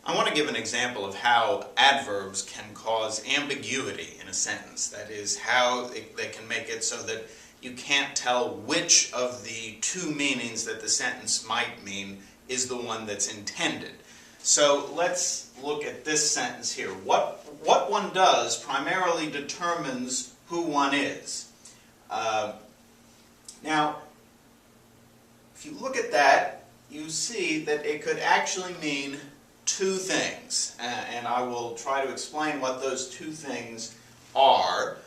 I want to give an example of how adverbs can cause ambiguity in a sentence. That is, how they can make it so that you can't tell which of the two meanings that the sentence might mean is the one that's intended. So let's look at this sentence here. What one does primarily determines who one is. Now, if you look at that, you see that it could actually mean two things, and I will try to explain what those two things are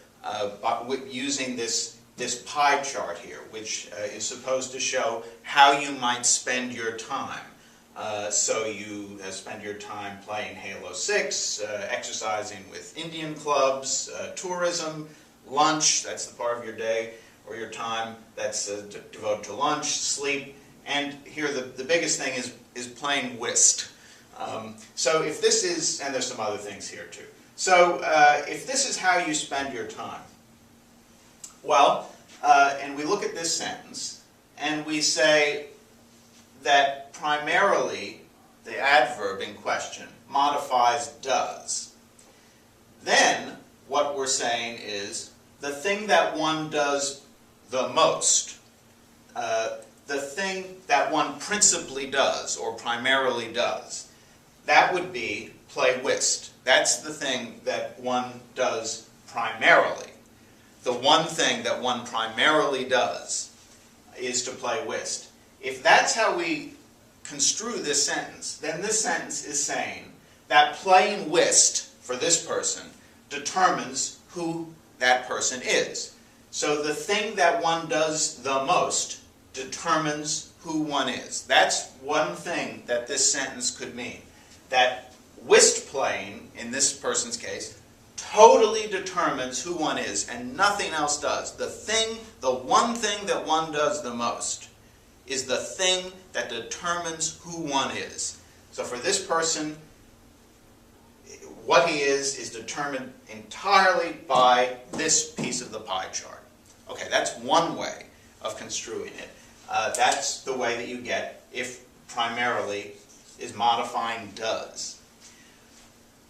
using this pie chart here, which is supposed to show how you might spend your time. So you spend your time playing Halo 6, exercising with Indian clubs, tourism, lunch, that's the part of your day or your time that's devoted to lunch, sleep, and here the biggest thing is playing whist. So if this is, and there's some other things here too. So if this is how you spend your time, well, and we look at this sentence, and we say that primarily the adverb in question modifies does. Then what we're saying is the thing that one does the most, the thing that one principally does or primarily does, that would be play whist. That's the thing that one does primarily. The one thing that one primarily does is to play whist. If that's how we construe this sentence, then this sentence is saying that playing whist for this person determines who that person is. So the thing that one does the most determines who one is. That's one thing that this sentence could mean. That whist playing, in this person's case, totally determines who one is, and nothing else does. The one thing that one does the most is the thing that determines who one is. So for this person, what he is determined entirely by this piece of the pie chart. Okay, that's one way of construing it. That's the way that you get if primarily is modifying does.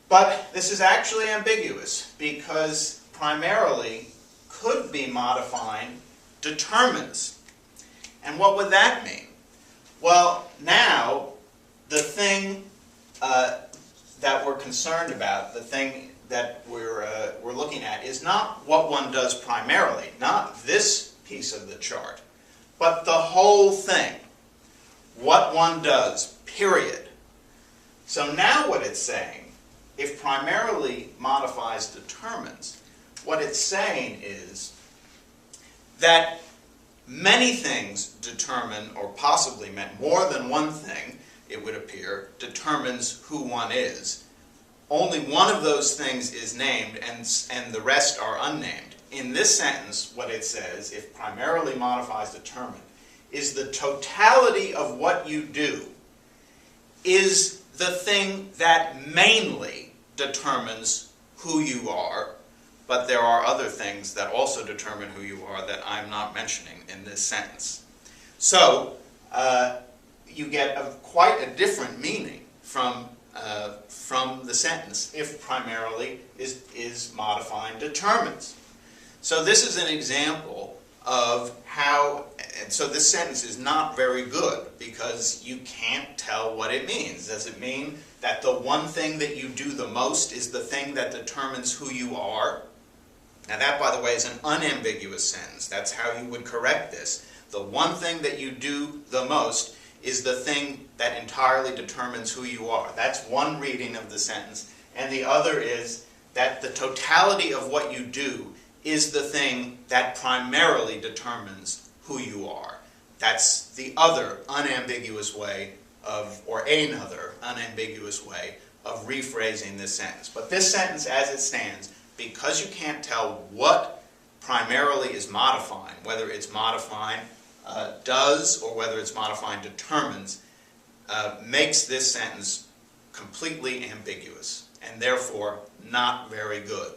But this is actually ambiguous because primarily could be modifying determines. And what would that mean? Well, now the thing that we're concerned about, the thing that we're looking at, is not what one does primarily, not this piece of the chart, but the whole thing. What one does, period. So now what it's saying, if primarily modifies determines, what it's saying is that many things determine, or possibly more than one thing, it would appear, determines who one is. Only one of those things is named and the rest are unnamed. In this sentence, what it says, if primarily modifies determine, is the totality of what you do is the thing that mainly determines who you are, but there are other things that also determine who you are that I'm not mentioning in this sentence. So you get quite a different meaning from the sentence if primarily is modifying determines. So this is an example of how, and so this sentence is not very good because you can't tell what it means. Does it mean that the one thing that you do the most is the thing that determines who you are? Now that, by the way, is an unambiguous sentence. That's how you would correct this. The one thing that you do the most is the thing that entirely determines who you are. That's one reading of the sentence. And the other is that the totality of what you do is the thing that primarily determines who you are. That's the other unambiguous way of, or another unambiguous way of rephrasing this sentence. But this sentence as it stands, because you can't tell what primarily is modifying, whether it's modifying does or whether it's modifying determines, makes this sentence completely ambiguous and therefore not very good.